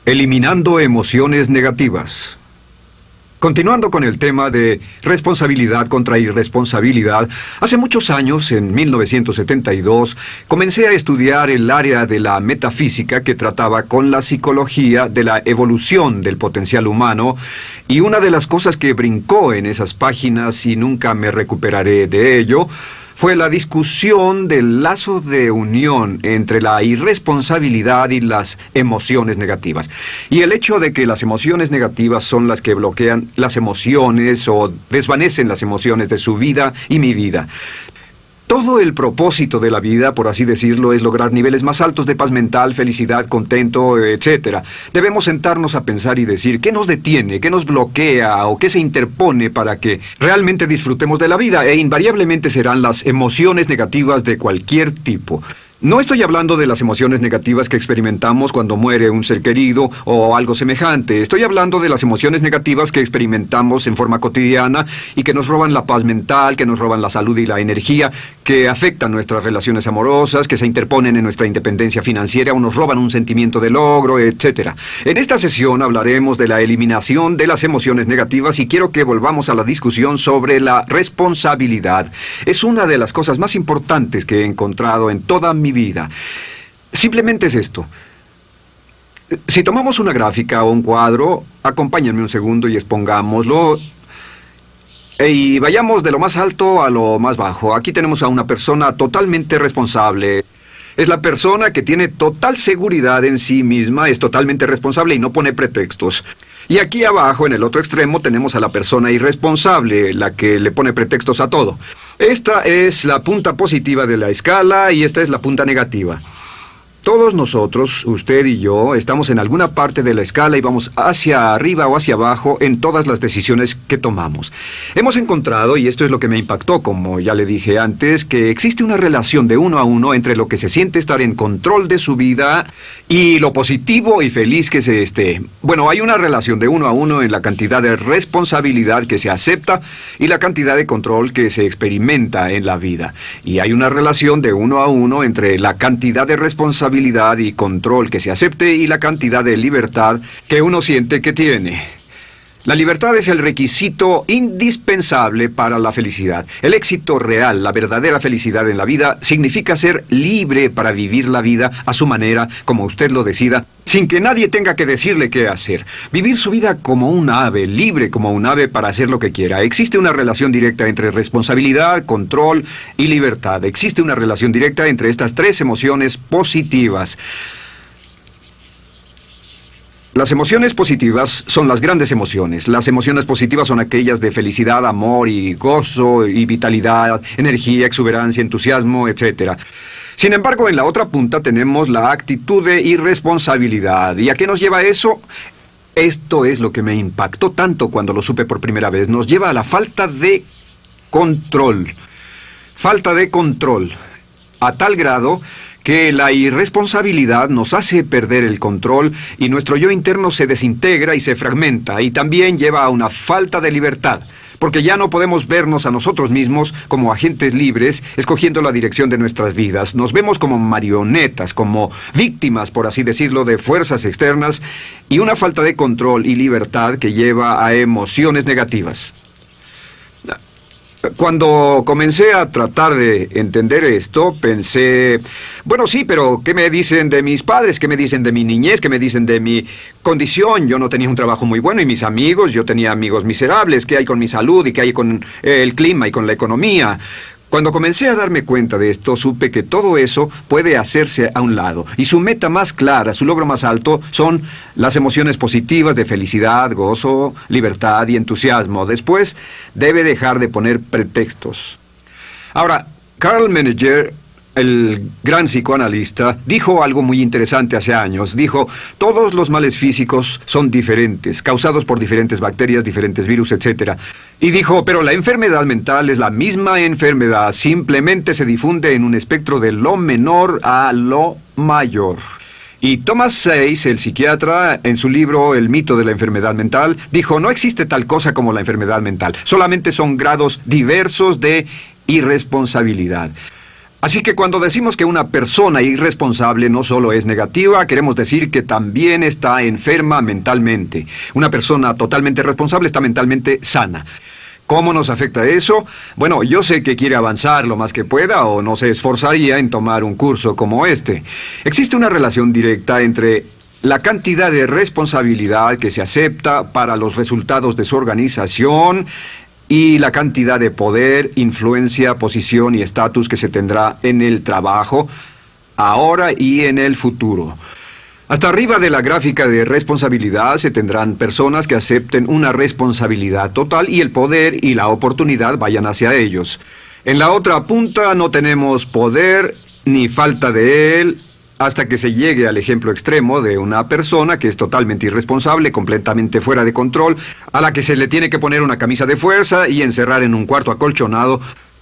Eliminando emociones negativas. Continuando con el tema de responsabilidad contra irresponsabilidad, hace muchos años, en 1972, comencé a estudiar el área de la metafísica que trataba con la psicología de la evolución del potencial humano, y una de las cosas que brincó en esas páginas, y nunca me recuperaré de ello, fue la discusión del lazo de unión entre la irresponsabilidad y las emociones negativas. Y el hecho de que las emociones negativas son las que bloquean las emociones o desvanecen las emociones de su vida y mi vida. Todo el propósito de la vida, por así decirlo, es lograr niveles más altos de paz mental, felicidad, contento, etc. Debemos sentarnos a pensar y decir qué nos detiene, qué nos bloquea o qué se interpone para que realmente disfrutemos de la vida, e invariablemente serán las emociones negativas de cualquier tipo. No estoy hablando de las emociones negativas que experimentamos cuando muere un ser querido o algo semejante. Estoy hablando de las emociones negativas que experimentamos en forma cotidiana y que nos roban la paz mental, que nos roban la salud y la energía, que afectan nuestras relaciones amorosas, que se interponen en nuestra independencia financiera o nos roban un sentimiento de logro, etc. En esta sesión hablaremos de la eliminación de las emociones negativas y quiero que volvamos a la discusión sobre la responsabilidad. Es una de las cosas más importantes que he encontrado en toda mi vida. Simplemente es esto. Si tomamos una gráfica o un cuadro, acompáñenme un segundo y expongámoslo. Y vayamos de lo más alto a lo más bajo. Aquí tenemos a una persona totalmente responsable. Es la persona que tiene total seguridad en sí misma, es totalmente responsable y no pone pretextos. Y aquí abajo, en el otro extremo, tenemos a la persona irresponsable, la que le pone pretextos a todo. Esta es la punta positiva de la escala y esta es la punta negativa. Todos nosotros, usted y yo, estamos en alguna parte de la escala y vamos hacia arriba o hacia abajo en todas las decisiones que tomamos. Hemos encontrado, y esto es lo que me impactó, como ya le dije antes, que existe una relación de uno a uno entre lo que se siente estar en control de su vida y lo positivo y feliz que se esté. Bueno, hay una relación de uno a uno en la cantidad de responsabilidad que se acepta y la cantidad de control que se experimenta en la vida. Y hay una relación de uno a uno entre la cantidad de responsabilidad y control que se acepte y la cantidad de libertad que uno siente que tiene. La libertad es el requisito indispensable para la felicidad. El éxito real, la verdadera felicidad en la vida, significa ser libre para vivir la vida a su manera, como usted lo decida, sin que nadie tenga que decirle qué hacer. Vivir su vida como un ave, libre como un ave para hacer lo que quiera. Existe una relación directa entre responsabilidad, control y libertad. Existe una relación directa entre estas tres emociones positivas. Las emociones positivas son las grandes emociones. Las emociones positivas son aquellas de felicidad, amor y gozo y vitalidad, energía, exuberancia, entusiasmo, etc. Sin embargo, en la otra punta tenemos la actitud de irresponsabilidad. ¿Y a qué nos lleva eso? Esto es lo que me impactó tanto cuando lo supe por primera vez. Nos lleva a la falta de control. Falta de control. A tal grado que la irresponsabilidad nos hace perder el control y nuestro yo interno se desintegra y se fragmenta, y también lleva a una falta de libertad, porque ya no podemos vernos a nosotros mismos como agentes libres, escogiendo la dirección de nuestras vidas. Nos vemos como marionetas, como víctimas, por así decirlo, de fuerzas externas, y una falta de control y libertad que lleva a emociones negativas. Cuando comencé a tratar de entender esto, pensé, bueno, sí, pero ¿qué me dicen de mis padres? ¿Qué me dicen de mi niñez? ¿Qué me dicen de mi condición? Yo no tenía un trabajo muy bueno y mis amigos, yo tenía amigos miserables. ¿Qué hay con mi salud y qué hay con el clima y con la economía? Cuando comencé a darme cuenta de esto, supe que todo eso puede hacerse a un lado. Y su meta más clara, su logro más alto, son las emociones positivas de felicidad, gozo, libertad y entusiasmo. Después, debe dejar de poner pretextos. Ahora, Carl Menninger, el gran psicoanalista, dijo algo muy interesante hace años. Dijo, todos los males físicos son diferentes, causados por diferentes bacterias, diferentes virus, etc. Y dijo, pero la enfermedad mental es la misma enfermedad, simplemente se difunde en un espectro de lo menor a lo mayor. Y Thomas Sayce, el psiquiatra, en su libro El mito de la enfermedad mental, dijo, no existe tal cosa como la enfermedad mental, solamente son grados diversos de irresponsabilidad. Así que cuando decimos que una persona irresponsable no solo es negativa, queremos decir que también está enferma mentalmente. Una persona totalmente responsable está mentalmente sana. ¿Cómo nos afecta eso? Bueno, yo sé que quiere avanzar lo más que pueda o no se esforzaría en tomar un curso como este. Existe una relación directa entre la cantidad de responsabilidad que se acepta para los resultados de su organización y la cantidad de poder, influencia, posición y estatus que se tendrá en el trabajo, ahora y en el futuro. Hasta arriba de la gráfica de responsabilidad se tendrán personas que acepten una responsabilidad total y el poder y la oportunidad vayan hacia ellos. En la otra punta no tenemos poder ni falta de él, hasta que se llegue al ejemplo extremo de una persona que es totalmente irresponsable, completamente fuera de control, a la que se le tiene que poner una camisa de fuerza y encerrar en un cuarto acolchonado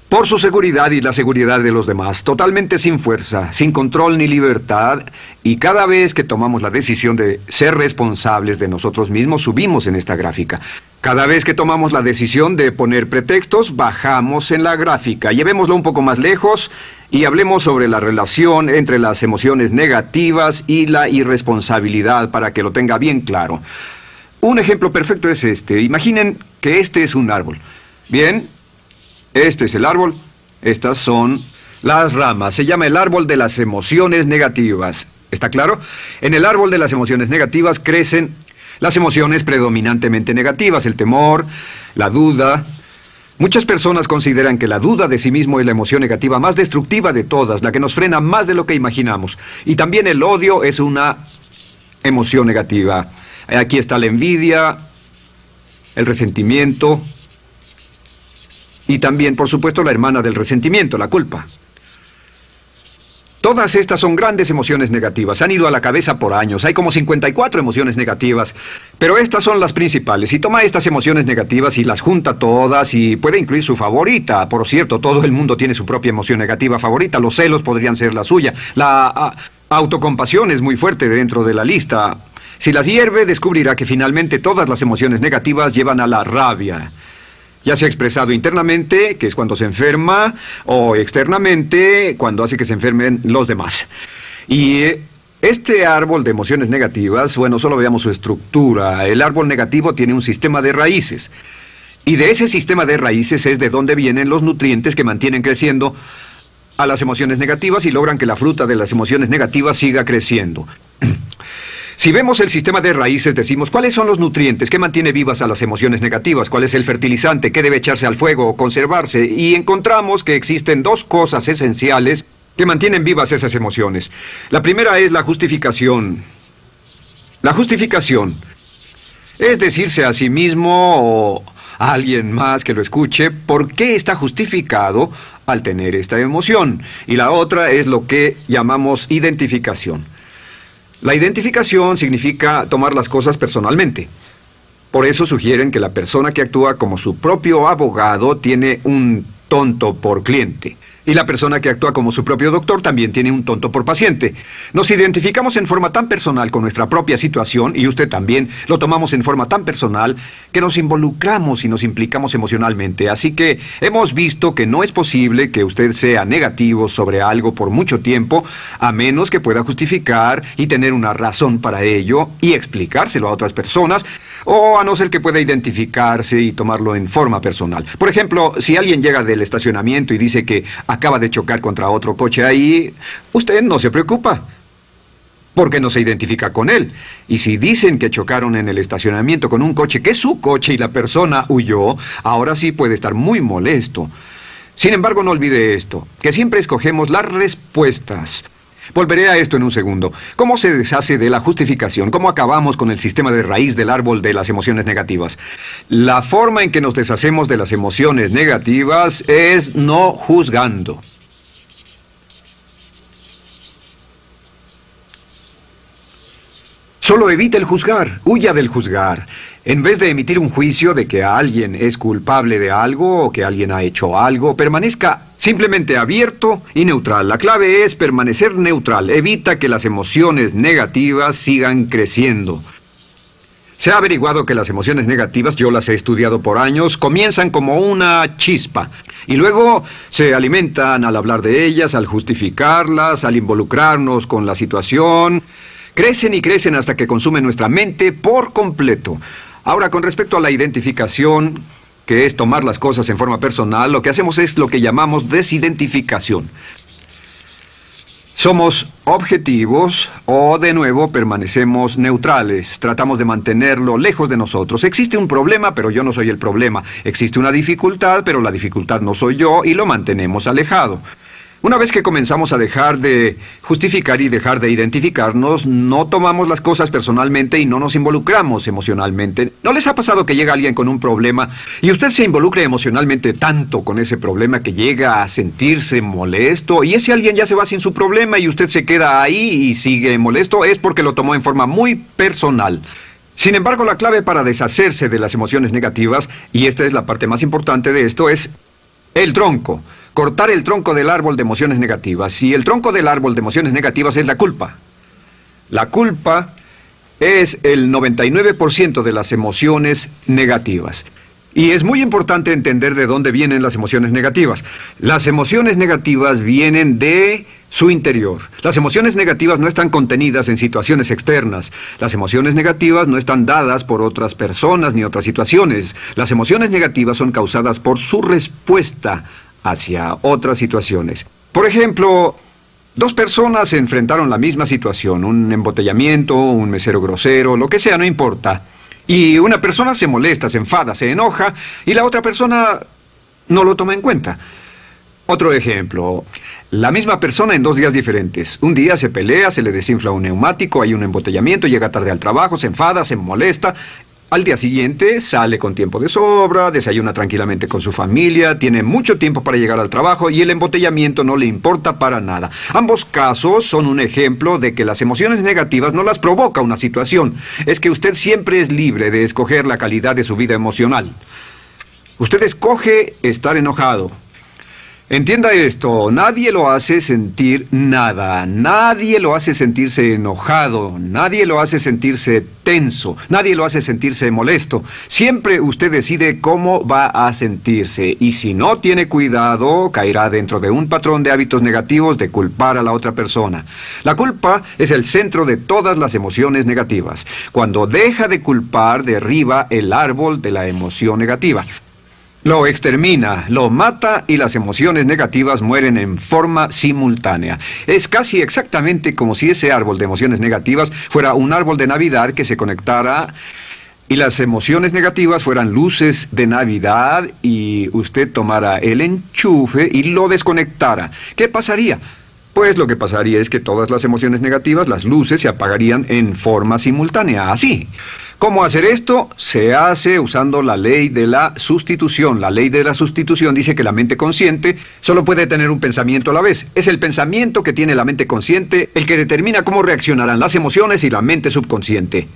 por su seguridad y la seguridad de los demás, totalmente sin fuerza, sin control ni libertad, y cada vez que tomamos la decisión de ser responsables de nosotros mismos, subimos en esta gráfica. Cada vez que tomamos la decisión de poner pretextos, bajamos en la gráfica. Llevémoslo un poco más lejos y hablemos sobre la relación entre las emociones negativas y la irresponsabilidad para que lo tenga bien claro. Un ejemplo perfecto es este. Imaginen que este es un árbol. Bien, este es el árbol. Estas son las ramas. Se llama el árbol de las emociones negativas. ¿Está claro? En el árbol de las emociones negativas crecen las emociones predominantemente negativas, el temor, la duda. Muchas personas consideran que la duda de sí mismo es la emoción negativa más destructiva de todas, la que nos frena más de lo que imaginamos. Y también el odio es una emoción negativa. Aquí está la envidia, el resentimiento y también, por supuesto, la hermana del resentimiento, la culpa. Todas estas son grandes emociones negativas. Han ido a la cabeza por años. Hay como 54 emociones negativas. Pero estas son las principales. Si toma estas emociones negativas y las junta todas y puede incluir su favorita. Por cierto, todo el mundo tiene su propia emoción negativa favorita. Los celos podrían ser la suya. La autocompasión es muy fuerte dentro de la lista. Si las hierve, descubrirá que finalmente todas las emociones negativas llevan a la rabia. Ya sea expresado internamente, que es cuando se enferma, o externamente, cuando hace que se enfermen los demás. Y este árbol de emociones negativas, bueno, solo veamos su estructura. El árbol negativo tiene un sistema de raíces. Y de ese sistema de raíces es de donde vienen los nutrientes que mantienen creciendo a las emociones negativas y logran que la fruta de las emociones negativas siga creciendo. Si vemos el sistema de raíces, decimos, ¿cuáles son los nutrientes que mantiene vivas a las emociones negativas? ¿Cuál es el fertilizante? ¿Qué debe echarse al fuego o conservarse? Y encontramos que existen dos cosas esenciales que mantienen vivas esas emociones. La primera es la justificación. La justificación es decirse a sí mismo o a alguien más que lo escuche por qué está justificado al tener esta emoción. Y la otra es lo que llamamos identificación. La identificación significa tomar las cosas personalmente. Por eso sugieren que la persona que actúa como su propio abogado tiene un tonto por cliente. Y la persona que actúa como su propio doctor también tiene un tonto por paciente. Nos identificamos en forma tan personal con nuestra propia situación, y usted también, lo tomamos en forma tan personal, que nos involucramos y nos implicamos emocionalmente. Así que hemos visto que no es posible que usted sea negativo sobre algo por mucho tiempo, a menos que pueda justificar y tener una razón para ello y explicárselo a otras personas, o a no ser que pueda identificarse y tomarlo en forma personal. Por ejemplo, si alguien llega del estacionamiento y dice que acaba de chocar contra otro coche ahí, usted no se preocupa, porque no se identifica con él. Y si dicen que chocaron en el estacionamiento con un coche que es su coche y la persona huyó, ahora sí puede estar muy molesto. Sin embargo, no olvide esto, que siempre escogemos las respuestas. Volveré a esto en un segundo. ¿Cómo se deshace de la justificación? ¿Cómo acabamos con el sistema de raíz del árbol de las emociones negativas? La forma en que nos deshacemos de las emociones negativas es no juzgando. Solo evite el juzgar, huya del juzgar. En vez de emitir un juicio de que alguien es culpable de algo o que alguien ha hecho algo, permanezca simplemente abierto y neutral. La clave es permanecer neutral. Evita que las emociones negativas sigan creciendo. Se ha averiguado que las emociones negativas, yo las he estudiado por años, comienzan como una chispa y luego se alimentan al hablar de ellas, al justificarlas, al involucrarnos con la situación. Crecen y crecen hasta que consumen nuestra mente por completo. Ahora, con respecto a la identificación, que es tomar las cosas en forma personal, lo que hacemos es lo que llamamos desidentificación. Somos objetivos o, de nuevo, permanecemos neutrales. Tratamos de mantenerlo lejos de nosotros. Existe un problema, pero yo no soy el problema. Existe una dificultad, pero la dificultad no soy yo, y lo mantenemos alejado. Una vez que comenzamos a dejar de justificar y dejar de identificarnos, no tomamos las cosas personalmente y no nos involucramos emocionalmente. ¿No les ha pasado que llega alguien con un problema y usted se involucra emocionalmente tanto con ese problema que llega a sentirse molesto y ese alguien ya se va sin su problema y usted se queda ahí y sigue molesto? Es porque lo tomó en forma muy personal. Sin embargo, la clave para deshacerse de las emociones negativas, y esta es la parte más importante de esto, es el tronco. Cortar el tronco del árbol de emociones negativas. Y el tronco del árbol de emociones negativas es la culpa. La culpa es el 99% de las emociones negativas. Y es muy importante entender de dónde vienen las emociones negativas. Las emociones negativas vienen de su interior. Las emociones negativas no están contenidas en situaciones externas. Las emociones negativas no están dadas por otras personas ni otras situaciones. Las emociones negativas son causadas por su respuesta hacia otras situaciones. Por ejemplo, dos personas se enfrentaron a la misma situación, un embotellamiento, un mesero grosero, lo que sea, no importa. Y una persona se molesta, se enfada, se enoja, y la otra persona no lo toma en cuenta. Otro ejemplo, la misma persona en 2 días diferentes. Un día se pelea, se le desinfla un neumático, hay un embotellamiento, llega tarde al trabajo, se enfada, se molesta. Al día siguiente sale con tiempo de sobra, desayuna tranquilamente con su familia, tiene mucho tiempo para llegar al trabajo y el embotellamiento no le importa para nada. Ambos casos son un ejemplo de que las emociones negativas no las provoca una situación. Es que usted siempre es libre de escoger la calidad de su vida emocional. Usted escoge estar enojado. Entienda esto, nadie lo hace sentir nada, nadie lo hace sentirse enojado, nadie lo hace sentirse tenso, nadie lo hace sentirse molesto. Siempre usted decide cómo va a sentirse y si no tiene cuidado, caerá dentro de un patrón de hábitos negativos de culpar a la otra persona. La culpa es el centro de todas las emociones negativas. Cuando deja de culpar, derriba el árbol de la emoción negativa. Lo extermina, lo mata y las emociones negativas mueren en forma simultánea. Es casi exactamente como si ese árbol de emociones negativas fuera un árbol de Navidad que se conectara y las emociones negativas fueran luces de Navidad y usted tomara el enchufe y lo desconectara. ¿Qué pasaría? Pues lo que pasaría es que todas las emociones negativas, las luces, se apagarían en forma simultánea, así. ¿Cómo hacer esto? Se hace usando la ley de la sustitución. La ley de la sustitución dice que la mente consciente solo puede tener un pensamiento a la vez. Es el pensamiento que tiene la mente consciente el que determina cómo reaccionarán las emociones y la mente subconsciente.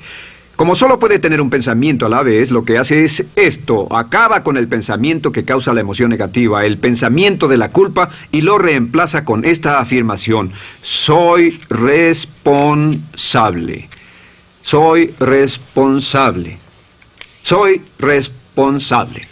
Como solo puede tener un pensamiento a la vez, lo que hace es esto: acaba con el pensamiento que causa la emoción negativa, el pensamiento de la culpa, y lo reemplaza con esta afirmación: soy responsable. Soy responsable. Soy responsable.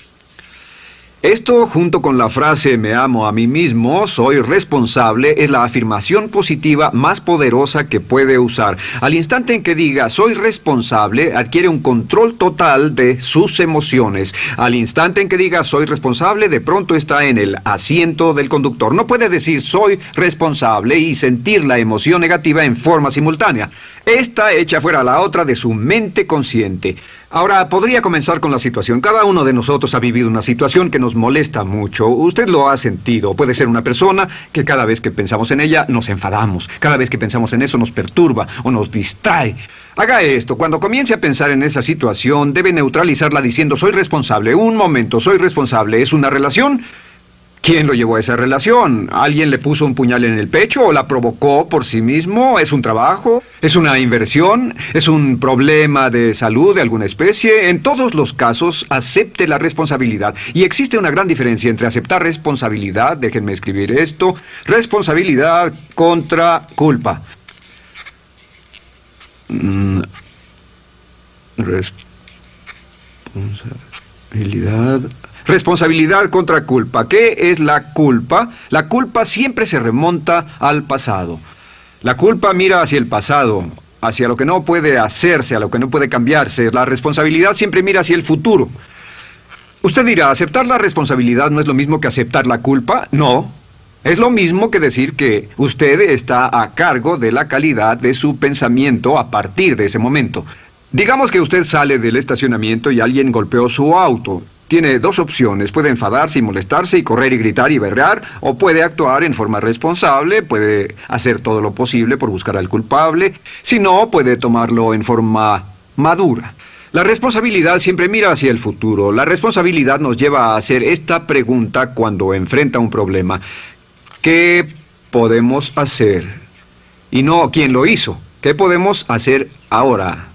Esto, junto con la frase me amo a mí mismo, soy responsable, es la afirmación positiva más poderosa que puede usar. Al instante en que diga soy responsable, adquiere un control total de sus emociones. Al instante en que diga soy responsable, de pronto está en el asiento del conductor. No puede decir soy responsable y sentir la emoción negativa en forma simultánea. Esta echa fuera la otra de su mente consciente. Ahora, podría comenzar con la situación. Cada uno de nosotros ha vivido una situación que nos molesta mucho. Usted lo ha sentido. Puede ser una persona que cada vez que pensamos en ella nos enfadamos. Cada vez que pensamos en eso nos perturba o nos distrae. Haga esto. Cuando comience a pensar en esa situación, debe neutralizarla diciendo soy responsable. Un momento, soy responsable. ¿Es una relación? ¿Quién lo llevó a esa relación? ¿Alguien le puso un puñal en el pecho o la provocó por sí mismo? ¿Es un trabajo? ¿Es una inversión? ¿Es un problema de salud de alguna especie? En todos los casos, acepte la responsabilidad. Y existe una gran diferencia entre aceptar responsabilidad, déjenme escribir esto, responsabilidad contra culpa. Responsabilidad. Responsabilidad contra culpa. ¿Qué es la culpa? La culpa siempre se remonta al pasado. La culpa mira hacia el pasado, hacia lo que no puede hacerse, a lo que no puede cambiarse. La responsabilidad siempre mira hacia el futuro. Usted dirá, ¿aceptar la responsabilidad no es lo mismo que aceptar la culpa? No. Es lo mismo que decir que usted está a cargo de la calidad de su pensamiento a partir de ese momento. Digamos que usted sale del estacionamiento y alguien golpeó su auto. Tiene dos opciones: puede enfadarse y molestarse y correr y gritar y berrear, o puede actuar en forma responsable, puede hacer todo lo posible por buscar al culpable. Si no, puede tomarlo en forma madura. La responsabilidad siempre mira hacia el futuro. La responsabilidad nos lleva a hacer esta pregunta cuando enfrenta un problema: ¿qué podemos hacer? Y no ¿quién lo hizo? ¿Qué podemos hacer ahora?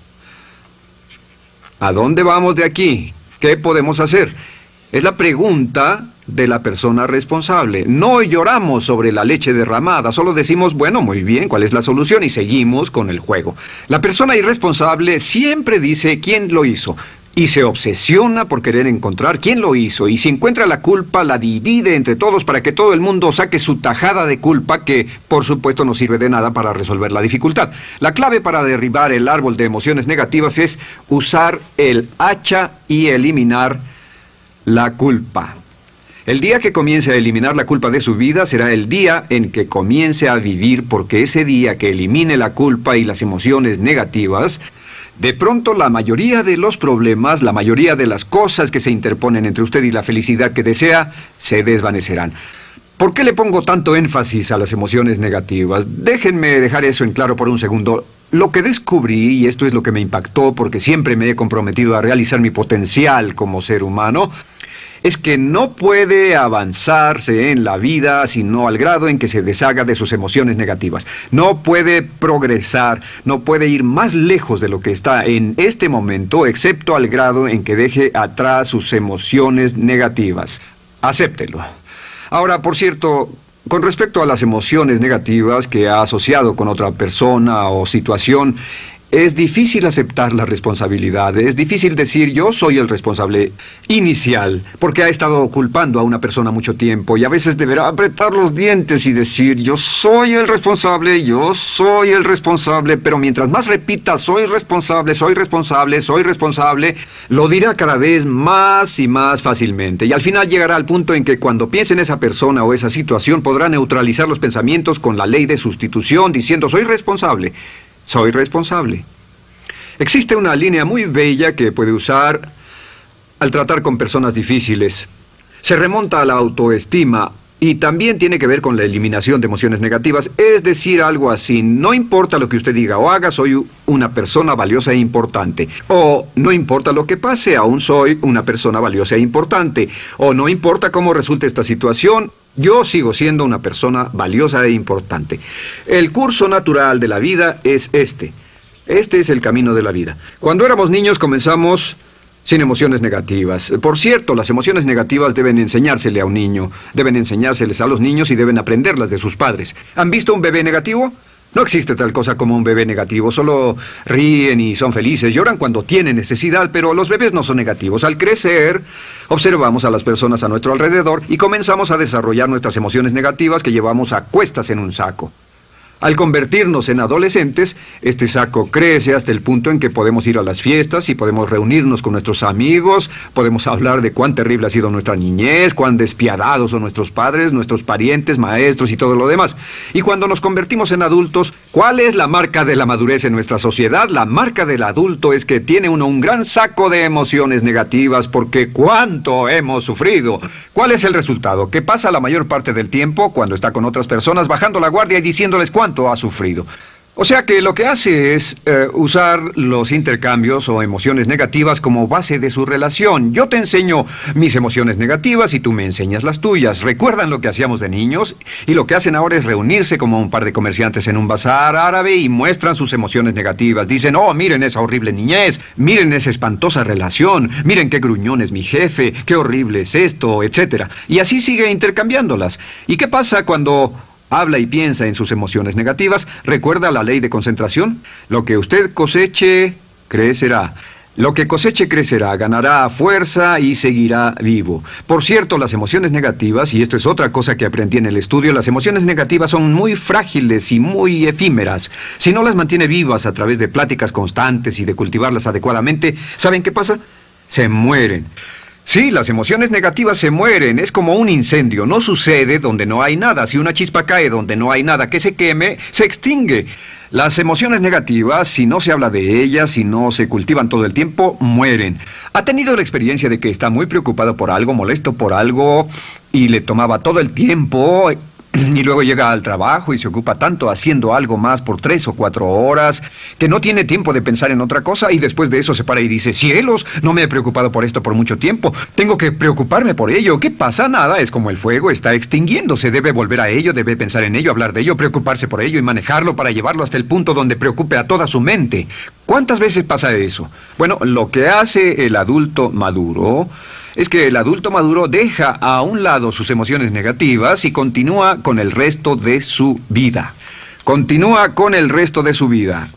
¿A dónde vamos de aquí? ¿Qué podemos hacer? Es la pregunta de la persona responsable. No lloramos sobre la leche derramada, solo decimos, bueno, muy bien, ¿cuál es la solución? Y seguimos con el juego. La persona irresponsable siempre dice quién lo hizo y se obsesiona por querer encontrar quién lo hizo, y si encuentra la culpa la divide entre todos para que todo el mundo saque su tajada de culpa, que por supuesto no sirve de nada para resolver la dificultad. La clave para derribar el árbol de emociones negativas es usar el hacha y eliminar la culpa. El día que comience a eliminar la culpa de su vida será el día en que comience a vivir, porque ese día que elimine la culpa y las emociones negativas, de pronto la mayoría de los problemas, la mayoría de las cosas que se interponen entre usted y la felicidad que desea, se desvanecerán. ¿Por qué le pongo tanto énfasis a las emociones negativas? Déjenme dejar eso en claro por un segundo. Lo que descubrí, y esto es lo que me impactó porque siempre me he comprometido a realizar mi potencial como ser humano, es que no puede avanzarse en la vida sino al grado en que se deshaga de sus emociones negativas. No puede progresar, no puede ir más lejos de lo que está en este momento, excepto al grado en que deje atrás sus emociones negativas. Acéptelo. Ahora, por cierto, con respecto a las emociones negativas que ha asociado con otra persona o situación, es difícil aceptar la responsabilidad, es difícil decir yo soy el responsable inicial, porque ha estado culpando a una persona mucho tiempo y a veces deberá apretar los dientes y decir yo soy el responsable, pero mientras más repita soy responsable, lo dirá cada vez más y más fácilmente, y al final llegará al punto en que cuando piense en esa persona o esa situación podrá neutralizar los pensamientos con la ley de sustitución diciendo soy responsable. Soy responsable. Existe una línea muy bella que puede usar al tratar con personas difíciles. Se remonta a la autoestima y también tiene que ver con la eliminación de emociones negativas. Es decir, algo así: no importa lo que usted diga o haga, soy una persona valiosa e importante. O no importa lo que pase, aún soy una persona valiosa e importante. O no importa cómo resulte esta situación, yo sigo siendo una persona valiosa e importante. El curso natural de la vida es este. Este es el camino de la vida. Cuando éramos niños comenzamos sin emociones negativas. Por cierto, las emociones negativas deben enseñársele a un niño, deben enseñárseles a los niños y deben aprenderlas de sus padres. ¿Han visto un bebé negativo? No existe tal cosa como un bebé negativo, solo ríen y son felices, lloran cuando tienen necesidad, pero los bebés no son negativos. Al crecer, observamos a las personas a nuestro alrededor y comenzamos a desarrollar nuestras emociones negativas que llevamos a cuestas en un saco. Al convertirnos en adolescentes, este saco crece hasta el punto en que podemos ir a las fiestas y podemos reunirnos con nuestros amigos, podemos hablar de cuán terrible ha sido nuestra niñez, cuán despiadados son nuestros padres, nuestros parientes, maestros y todo lo demás. Y cuando nos convertimos en adultos, ¿cuál es la marca de la madurez en nuestra sociedad? La marca del adulto es que tiene uno un gran saco de emociones negativas, porque ¿cuánto hemos sufrido? ¿Cuál es el resultado? Que pasa la mayor parte del tiempo, cuando está con otras personas, bajando la guardia y diciéndoles cuánto ha sufrido. O sea que lo que hace es usar los intercambios o emociones negativas como base de su relación. Yo te enseño mis emociones negativas y tú me enseñas las tuyas. ¿Recuerdan lo que hacíamos de niños? Y lo que hacen ahora es reunirse como un par de comerciantes en un bazar árabe y muestran sus emociones negativas. Dicen, oh, miren esa horrible niñez, miren esa espantosa relación, miren qué gruñón es mi jefe, qué horrible es esto, etc. Y así sigue intercambiándolas. ¿Y qué pasa cuando habla y piensa en sus emociones negativas? ¿Recuerda la ley de concentración? Lo que usted coseche, crecerá. Lo que coseche crecerá, ganará fuerza y seguirá vivo. Por cierto, las emociones negativas, y esto es otra cosa que aprendí en el estudio, las emociones negativas son muy frágiles y muy efímeras. Si no las mantiene vivas a través de pláticas constantes y de cultivarlas adecuadamente, ¿saben qué pasa? Se mueren. Sí, las emociones negativas se mueren, es como un incendio, no sucede donde no hay nada. Si una chispa cae donde no hay nada que se queme, se extingue. Las emociones negativas, si no se habla de ellas, si no se cultivan todo el tiempo, mueren. ¿Ha tenido la experiencia de que está muy preocupado por algo, molesto por algo, y le tomaba todo el tiempo, y luego llega al trabajo y se ocupa tanto haciendo algo más por 3 o 4 horas, que no tiene tiempo de pensar en otra cosa, y después de eso se para y dice, cielos, no me he preocupado por esto por mucho tiempo, tengo que preocuparme por ello? ¿Qué pasa? Nada, es como el fuego, está extinguiéndose, debe volver a ello, debe pensar en ello, hablar de ello, preocuparse por ello y manejarlo para llevarlo hasta el punto donde preocupe a toda su mente. ¿Cuántas veces pasa eso? Bueno, lo que hace el adulto maduro es que el adulto maduro deja a un lado sus emociones negativas y continúa con el resto de su vida. Continúa con el resto de su vida.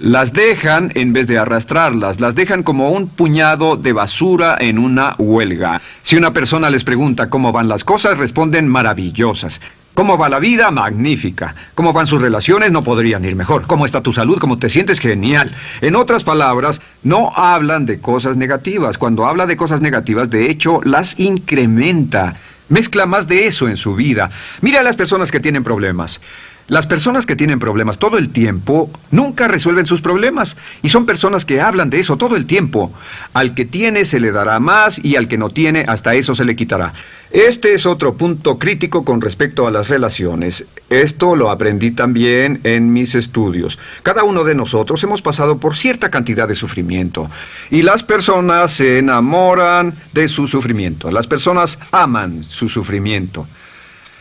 Las dejan en vez de arrastrarlas, las dejan como un puñado de basura en una huelga. Si una persona les pregunta cómo van las cosas, responden maravillosas. ¿Cómo va la vida? Magnífica. ¿Cómo van sus relaciones? No podrían ir mejor. ¿Cómo está tu salud? ¿Cómo te sientes? Genial. En otras palabras, no hablan de cosas negativas. Cuando habla de cosas negativas, de hecho, las incrementa. Mezcla más de eso en su vida. Mira a las personas que tienen problemas. Las personas que tienen problemas todo el tiempo nunca resuelven sus problemas. Y son personas que hablan de eso todo el tiempo. Al que tiene se le dará más y al que no tiene hasta eso se le quitará. Este es otro punto crítico con respecto a las relaciones. Esto lo aprendí también en mis estudios. Cada uno de nosotros hemos pasado por cierta cantidad de sufrimiento. Y las personas se enamoran de su sufrimiento. Las personas aman su sufrimiento.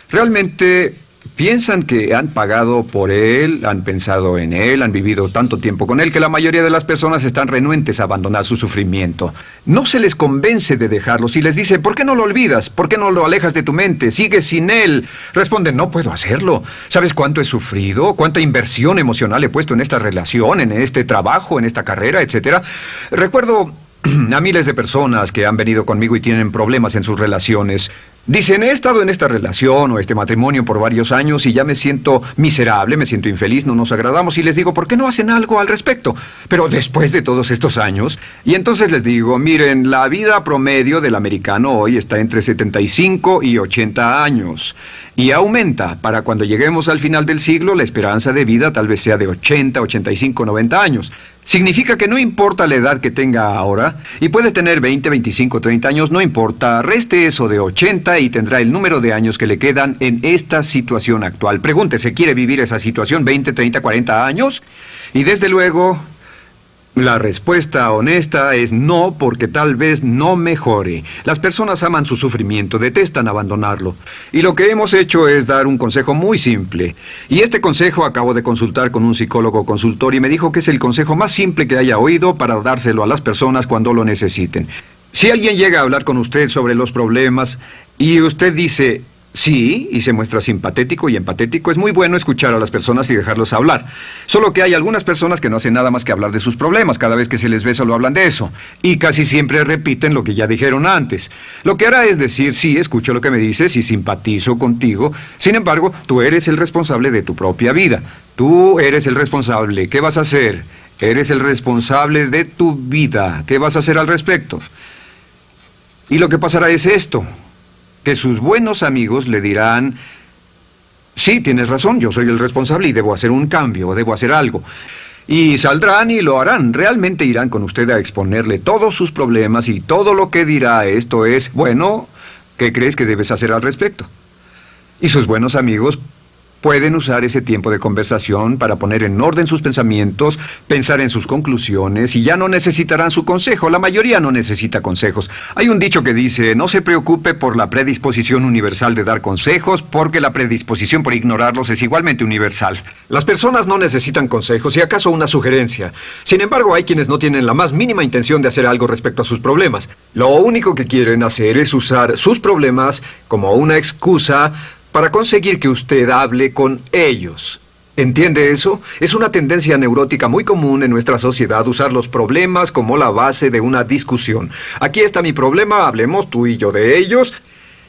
Realmente piensan que han pagado por él, han pensado en él, han vivido tanto tiempo con él que la mayoría de las personas están renuentes a abandonar su sufrimiento. No se les convence de dejarlo. Si les dice, ¿por qué no lo olvidas? ¿Por qué no lo alejas de tu mente? ¿Sigues sin él? Responden, no puedo hacerlo. ¿Sabes cuánto he sufrido? ¿Cuánta inversión emocional he puesto en esta relación, en este trabajo, en esta carrera, etcétera? Recuerdo a miles de personas que han venido conmigo y tienen problemas en sus relaciones. Dicen, he estado en esta relación o este matrimonio por varios años y ya me siento miserable, me siento infeliz, no nos agradamos, y les digo, ¿por qué no hacen algo al respecto? Pero después de todos estos años, y entonces les digo, miren, la vida promedio del americano hoy está entre 75 y 80 años. Y aumenta. Para cuando lleguemos al final del siglo, la esperanza de vida tal vez sea de 80, 85, 90 años. Significa que no importa la edad que tenga ahora, y puede tener 20, 25, 30 años, no importa, reste eso de 80 y tendrá el número de años que le quedan en esta situación actual. Pregúntese, ¿quiere vivir esa situación 20, 30, 40 años? Y desde luego, la respuesta honesta es no, porque tal vez no mejore. Las personas aman su sufrimiento, detestan abandonarlo. Y lo que hemos hecho es dar un consejo muy simple. Y este consejo acabo de consultar con un psicólogo consultor y me dijo que es el consejo más simple que haya oído para dárselo a las personas cuando lo necesiten. Si alguien llega a hablar con usted sobre los problemas y usted dice sí, y se muestra simpatético y empatético, es muy bueno escuchar a las personas y dejarlos hablar. Solo que hay algunas personas que no hacen nada más que hablar de sus problemas. Cada vez que se les ve solo hablan de eso. Y casi siempre repiten lo que ya dijeron antes. Lo que hará es decir, sí, escucho lo que me dices y simpatizo contigo. Sin embargo, tú eres el responsable de tu propia vida. Tú eres el responsable. ¿Qué vas a hacer? Eres el responsable de tu vida. ¿Qué vas a hacer al respecto? Y lo que pasará es esto, que sus buenos amigos le dirán, sí, tienes razón, yo soy el responsable y debo hacer un cambio, o debo hacer algo. Y saldrán y lo harán, realmente irán con usted a exponerle todos sus problemas y todo lo que dirá esto es, bueno, ¿qué crees que debes hacer al respecto? Y sus buenos amigos pueden usar ese tiempo de conversación para poner en orden sus pensamientos, pensar en sus conclusiones, y ya no necesitarán su consejo. La mayoría no necesita consejos. Hay un dicho que dice, no se preocupe por la predisposición universal de dar consejos, porque la predisposición por ignorarlos es igualmente universal. Las personas no necesitan consejos, si acaso una sugerencia. Sin embargo, hay quienes no tienen la más mínima intención de hacer algo respecto a sus problemas. Lo único que quieren hacer es usar sus problemas como una excusa para conseguir que usted hable con ellos. ¿Entiende eso? Es una tendencia neurótica muy común en nuestra sociedad usar los problemas como la base de una discusión. Aquí está mi problema, hablemos tú y yo de ellos.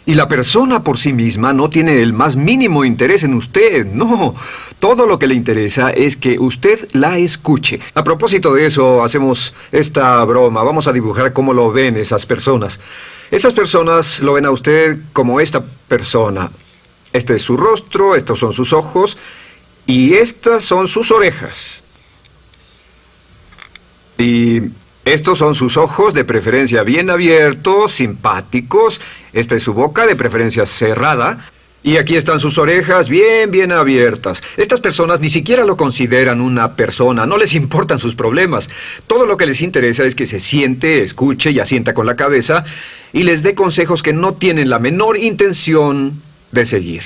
Y la persona por sí misma no tiene el más mínimo interés en usted, no. Todo lo que le interesa es que usted la escuche. A propósito de eso, hacemos esta broma. Vamos a dibujar cómo lo ven esas personas. Esas personas lo ven a usted como esta persona. Este es su rostro, estos son sus ojos y estas son sus orejas. Y estos son sus ojos, de preferencia bien abiertos, simpáticos. Esta es su boca, de preferencia cerrada. Y aquí están sus orejas bien abiertas. Estas personas ni siquiera lo consideran una persona, no les importan sus problemas. Todo lo que les interesa es que se siente, escuche y asienta con la cabeza y les dé consejos que no tienen la menor intención de seguir.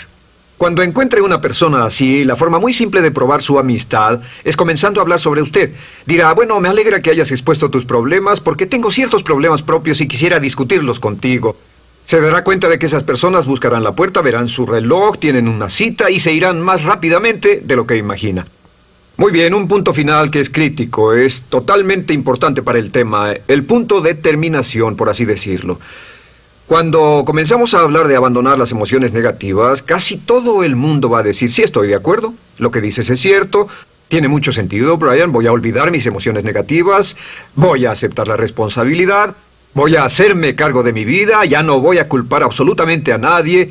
Cuando encuentre una persona así, la forma muy simple de probar su amistad es comenzando a hablar sobre usted. Dirá, bueno, me alegra que hayas expuesto tus problemas porque tengo ciertos problemas propios y quisiera discutirlos contigo. Se dará cuenta de que esas personas buscarán la puerta, verán su reloj, tienen una cita y se irán más rápidamente de lo que imagina. Muy bien, un punto final que es crítico, es totalmente importante para el tema, el punto de terminación, por así decirlo. Cuando comenzamos a hablar de abandonar las emociones negativas, casi todo el mundo va a decir, sí, estoy de acuerdo, lo que dices es cierto, tiene mucho sentido, Brian, voy a olvidar mis emociones negativas, voy a aceptar la responsabilidad, voy a hacerme cargo de mi vida, ya no voy a culpar absolutamente a nadie,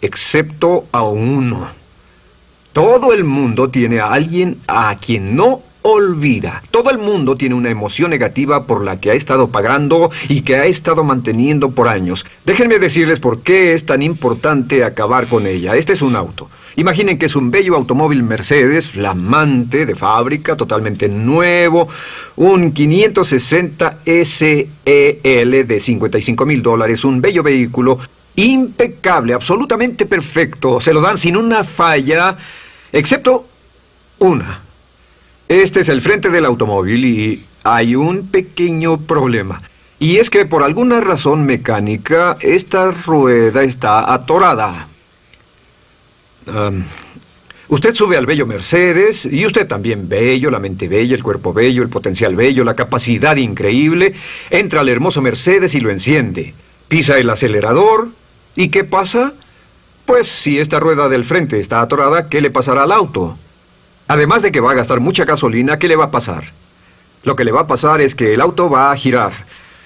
excepto a uno. Todo el mundo tiene a alguien a quien no olvida. Todo el mundo tiene una emoción negativa por la que ha estado pagando y que ha estado manteniendo por años. Déjenme decirles por qué es tan importante acabar con ella. Este es un auto. Imaginen que es un bello automóvil Mercedes, flamante, de fábrica, totalmente nuevo, un 560 SEL de $55,000, un bello vehículo, impecable, absolutamente perfecto. Se lo dan sin una falla, excepto una. Este es el frente del automóvil y hay un pequeño problema. Y es que por alguna razón mecánica, esta rueda está atorada. Usted sube al bello Mercedes, y usted también bello, la mente bella, el cuerpo bello, el potencial bello, la capacidad increíble. Entra al hermoso Mercedes y lo enciende. Pisa el acelerador, ¿y qué pasa? Pues si esta rueda del frente está atorada, ¿qué le pasará al auto? Además de que va a gastar mucha gasolina, ¿qué le va a pasar? Lo que le va a pasar es que el auto va a girar,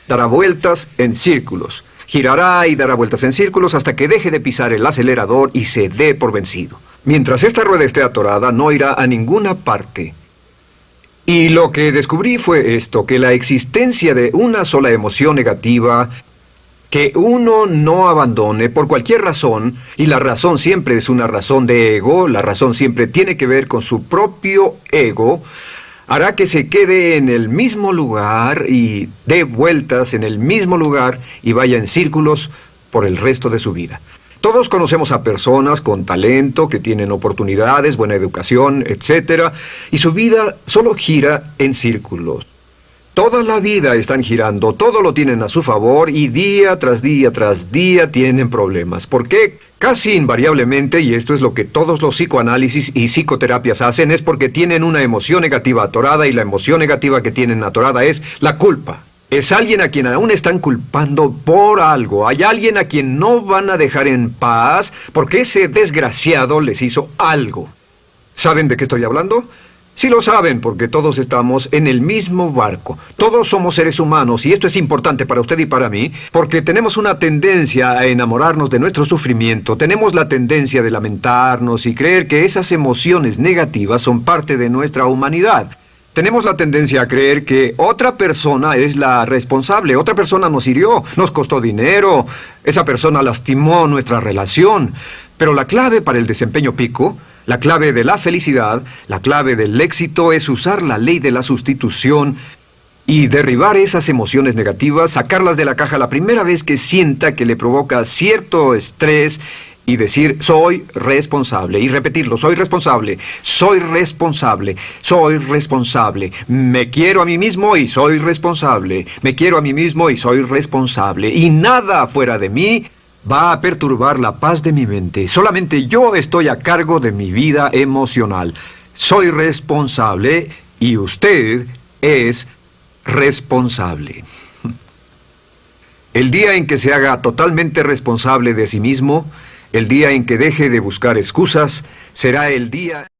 dará vueltas en círculos. Girará y dará vueltas en círculos hasta que deje de pisar el acelerador y se dé por vencido. Mientras esta rueda esté atorada, no irá a ninguna parte. Y lo que descubrí fue esto, que la existencia de una sola emoción negativa que uno no abandone por cualquier razón, y la razón siempre es una razón de ego, la razón siempre tiene que ver con su propio ego, hará que se quede en el mismo lugar y dé vueltas en el mismo lugar y vaya en círculos por el resto de su vida. Todos conocemos a personas con talento, que tienen oportunidades, buena educación, etc., y su vida solo gira en círculos. Toda la vida están girando, todo lo tienen a su favor y día tras día tras día tienen problemas. ¿Por qué? Casi invariablemente, y esto es lo que todos los psicoanálisis y psicoterapias hacen, es porque tienen una emoción negativa atorada y la emoción negativa que tienen atorada es la culpa. Es alguien a quien aún están culpando por algo. Hay alguien a quien no van a dejar en paz porque ese desgraciado les hizo algo. ¿Saben de qué estoy hablando? Sí lo saben, porque todos estamos en el mismo barco. Todos somos seres humanos, y esto es importante para usted y para mí, porque tenemos una tendencia a enamorarnos de nuestro sufrimiento. Tenemos la tendencia de lamentarnos y creer que esas emociones negativas son parte de nuestra humanidad. Tenemos la tendencia a creer que otra persona es la responsable, otra persona nos hirió, nos costó dinero, esa persona lastimó nuestra relación. Pero la clave para el desempeño pico, la clave de la felicidad, la clave del éxito es usar la ley de la sustitución y derribar esas emociones negativas, sacarlas de la caja la primera vez que sienta que le provoca cierto estrés y decir, soy responsable, y repetirlo, soy responsable, soy responsable, soy responsable, me quiero a mí mismo y soy responsable, me quiero a mí mismo y soy responsable, y nada fuera de mí va a perturbar la paz de mi mente. Solamente yo estoy a cargo de mi vida emocional. Soy responsable y usted es responsable. El día en que se haga totalmente responsable de sí mismo, el día en que deje de buscar excusas, será el día...